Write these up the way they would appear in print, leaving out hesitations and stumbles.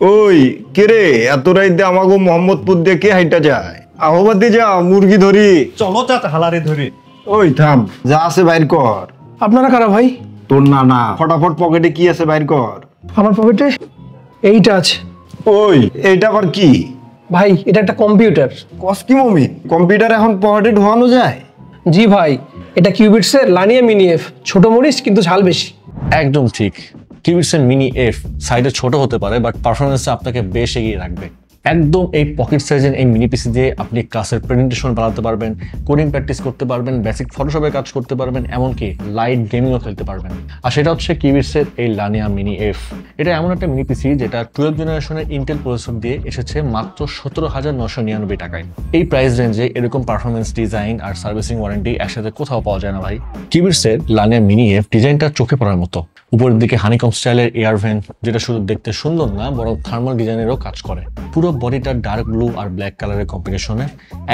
ওই কে রে এত রাইতে আমাকে মোহাম্মদপুর দিয়ে কে হাইটা যায়? আহবাদি যা মুরগি ধরি। চলো চাচা হালারে ধরি। ওই থাম, যা আছে বাইর কর। আপনারা কারা ভাই? তোর না ফটাফট পকেটে কি আছে বাইর কর। আমার পকেটে এইটা আছে। ওই এইটা আবার কি? ভাই এটা একটা কম্পিউটার। কস কি মমি, কম্পিউটার এখন পকেটে ঢোকানো যায়? জি ভাই, এটা কিউবিটসের লানিয়া মিনি এফ, ছোট মরিচ কিন্তু ঝাল বেশি। একদম ঠিক। কিউবিটসের মিনি এফ সাইজে ছোট হতে পারে, বাট পারফরমেন্সে আপনাকে বেশ এগিয়ে রাখবে। একদম এই পকেট সাইজের এই মিনি পিসি দিয়ে আপনি ক্লাসের প্রেজেন্টেশন বানাতে পারবেন, কোডিং প্র্যাকটিস করতে পারবেন, বেসিক ফটোশপে কাজ করতে পারবেন, এমনকি লাইট গেমিংও খেলতে পারবেন। আর সেটা হচ্ছে কিউবিটসের এই লানিয়া মিনি এফ। এটা এমন একটা মিনি পিসি যেটা 12 জেনারেশনের ইন্টেল প্রসেসর দিয়ে এসেছে মাত্র 17,999 টাকায়। এই প্রাইস রেঞ্জে এরকম পারফরমেন্স, ডিজাইন আর সার্ভিসিং ওয়ারেন্টি একসাথে কোথাও পাওয়া যায় না ভাই। কিউবিটসের লানিয়া মিনি এফ ডিজাইনটা চোখে পড়ার মতো। উপরের দিকে হানিকম স্টাইলের এয়ার ভেন্ট, যেটা শুধু দেখতে সুন্দর না বরং থার্মাল ডিজাইনেরও কাজ করে। পুরো বডিটা ডার্ক ব্লু আর ব্ল্যাক কালারের কম্বিনেশনে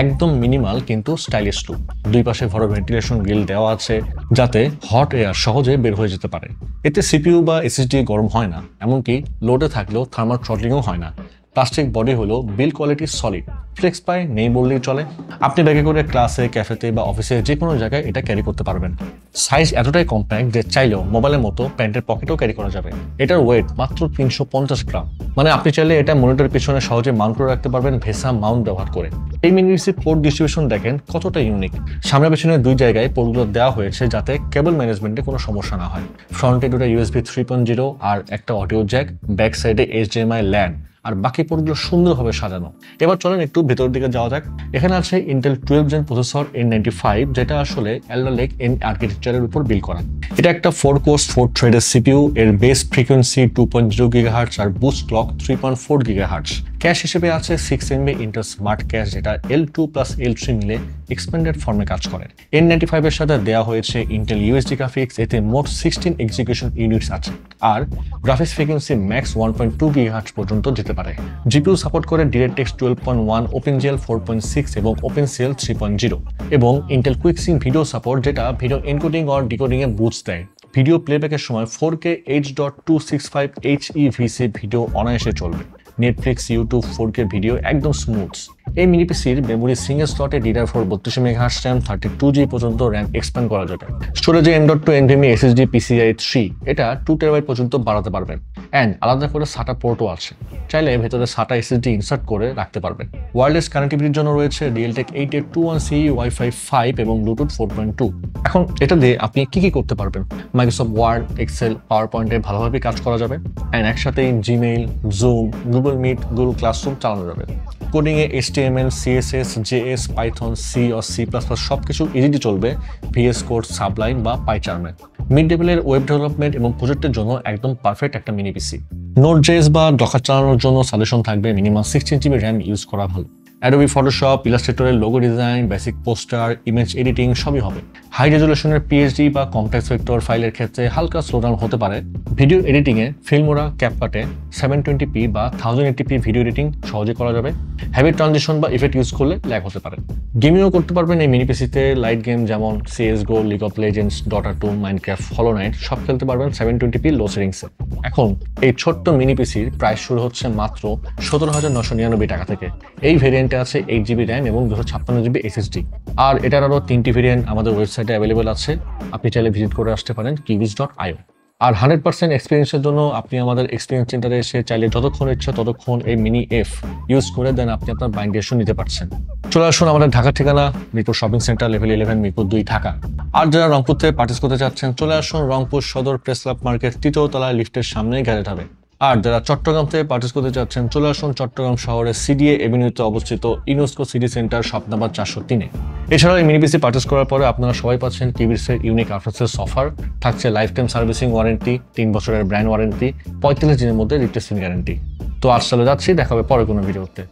একদম মিনিমাল কিন্তু স্টাইলিশ লুক। দুই পাশে বড় ভেন্টিলেশন গ্রিল দেওয়া আছে যাতে হট এয়ার সহজে বের হয়ে যেতে পারে। এতে সিপিইউ বা এসএসডি গরম হয় না, এমনকি লোডে থাকলেও থার্মাল থ্রটলিংও হয় না। প্লাস্টিক বডি হলো বিল্ড কোয়ালিটি সলিড, ফ্লেক্স পাই নেই বললেই চলে। আপনি ব্যাগে করে ক্লাসে, ক্যাফেতে বা অফিসে যে কোনো জায়গায় এটা ক্যারি করতে পারবেন। সাইজ এতটাই কম্প্যাক্ট যে চাইলেও মোবাইলের মতো প্যান্টের পকেটেও ক্যারি করা যাবে। এটার ওয়েট মাত্র 350 গ্রাম, মানে আপনি চাইলে এটা মনিটরের পিছনে সহজে মাউন্ট করে রাখতে পারবেন ভেসা মাউন্ট ব্যবহার করে। এই মিনি পিসির পোর্ট ডিস্ট্রিবিউশন দেখেন কতটা ইউনিক। সামনে পেছনে দুই জায়গায় পোর্টগুলো দেওয়া হয়েছে যাতে কেবল ম্যানেজমেন্টে কোনো সমস্যা না হয়। ফ্রন্টে দুটো USB 3.0 আর একটা অডিও জ্যাক, ব্যাক সাইডে HDMI ল্যান্ড, আর বাকি পোর্টগুলো সুন্দরভাবে সাজানো। এবার চলেন একটু ভেতরের দিকে যাওয়া যাক। এখানে আছে ইন্টেল 12 জেন প্রসেসর N95, যেটা আসলে এল্ডার লেক N আর্কিটেকচারের উপর বিল্ড করা। এটা একটা 4 কোর 4 থ্রেডের সিপিইউ। এর বেস ফ্রিকোয়েন্সি 2.0 GHz আর বুস্ট ক্লক 3.4 GHz। ক্যাশ হিসেবে আছে 6 MB ইন্টেল স্মার্ট ক্যাশ, যেটা L2 প্লাস L3 মিলে এক্সপেন্ডেড ফর্মে কাজ করে। N95 এর সাথে দেওয়া হয়েছে ইন্টেল USD গ্রাফিক্স। এতে মোট 16 এক্সিকিউশন ইউনিটস আছে আর গ্রাফিক্স ফ্রিকোয়েন্সি ম্যাক্স 1.2 GHz পর্যন্ত যেতে পারে। জিপিইউ সাপোর্ট করে DirectX 12.1, OpenGL 4.6 এবং OpenCL 3.0 এবং ইন্টেল কুইকসিঙ্ক ভিডিও সাপোর্ট, যেটা ভিডিও এনকোডিং আর ডিকোডিং এ বুস্ট দেয়। ভিডিও প্লেব্যাকের সময় 4K H.265 HEVC ভিডিও অনায়াসে চলবে। নেটফ্লিক্স, ইউটিউব 4K ভিডিও একদম স্মুথ। এই মিনি পিসির মেমোরি সিঙ্গেল স্লটে DDR4 32 MHz র্যাম, 32GB পর্যন্ত র্যাম এক্সপ্যান্ড করা যাবে। স্টোরেজে M.2 NVMe SSD PCIe 3, এটা 2 TB পর্যন্ত বাড়াতে পারবেন। অ্যান্ড আলাদা করে SATA পোর্টও আছে, চাইলে ভেতরে SATA SSD ইনসার্ট করে রাখতে পারবেন। ওয়্যারলেস কানেক্টিভিটির জন্য রয়েছে Realtek 8821CE Wi-Fi 5 এবং Bluetooth 4.2। এখন এটা দিয়ে আপনি কি করতে পারবেন? মাইক্রোসফট ওয়ার্ড, এক্সেল, পাওয়ার পয়েন্টে ভালোভাবে কাজ করা যাবে। অ্যান্ড একসাথে Gmail, Zoom, Google Meet, Google classroom চালানো যাবে। কোডিংয়ে HTML, CSS, JS, Python, C ও C++ সবকিছু ইজিলি চলবে VS Code, Sublime বা PyCharm-এ। মিড লেভেলের ওয়েব ডেভেলপমেন্ট এবং প্রজেক্টের জন্য একদম পারফেক্ট একটা মিনি পিসি। Node.js বা ডকার চালানোর জন্য সাজেশন থাকবে মিনিমাম 16GB র্যাম ইউজ করা ভালো। Adobe Photoshop, ইলাস্ট্রেটরের logo design, basic poster, image editing সবই হবে। হাই রেজলিউশনের PhD বা কমপ্লেক্স ভেক্টর ফাইলের ক্ষেত্রে হালকা স্লোডাউন হতে পারে। ভিডিও এডিটিংয়ে ফিল্মোরা, ক্যাপকাটে 720p বা 1080p ভিডিও এডিটিং সহজে করা যাবে। হেভি ট্রানজিশন বা ইফেক্ট ইউজ করলে ল্যাগ হতে পারে। গেমিংও করতে পারবেন এই মিনি পিসিতে। লাইট গেম যেমন CSGO, league of legends, Dota 2, Minecraft, Hollow Knight সব খেলতে পারবেন 720p লো সেটিংসে। এখন এই ছোট্ট মিনি পিসির প্রাইস শুরু হচ্ছে মাত্র 17,999 টাকা থেকে। এই ভেরিয়েন্টে আছে 8GB র্যাম এবং 256GB SSD। আর এটার আরও 3টি ভেরিয়েন্ট আমাদের ওয়েবসাইটে অ্যাভেলেবল আছে, আপনি চাইলে ভিজিট করে আসতে পারেন qubits.io। আর 100% এক্সপিরিয়েন্সের জন্য আপনি আমাদের এক্সপিরিয়েন্স সেন্টারে এসে চাইলে যতক্ষণ ইচ্ছা ততক্ষণ এই মিনি এফ ইউজ করে দেন আপনি আপনার বাইন্ডেশন নিতে পারছেন। চলে আসুন আমাদের ঢাকার ঠিকানা Mirpur shopping centre, level 11, Mirpur 2, Dhaka. আর যারা রংপুর থেকে পার্চেস করতে চাচ্ছেন চলে আসুন রংপুর সদর প্রেস ক্লাব মার্কেট 3য় তলায় লিফটের সামনেই গ্যারেজ হবে। আর যারা চট্টগ্রাম থেকে পার্চেস করতে চাচ্ছেন চলে আসুন চট্টগ্রাম শহরের CDA এভিনিউতে অবস্থিত UNESCO city centre shop number 403-এ। এছাড়াও এই মিনি পিসি পার্চেস করার পরে আপনারা সবাই পাচ্ছেন কিউবিটসের ইউনিক আফটার সেলস অফার, থাকছে লাইফ টাইম সার্ভিসিং ওয়ারেন্টি, 3 বছরের ব্র্যান্ড ওয়ারেন্টি, 45 দিনের মধ্যে রিপ্লেসমেন্ট গ্যারান্টি। তো আজ চলে যাচ্ছি, দেখা হবে পরে কোনো ভিডিওতে।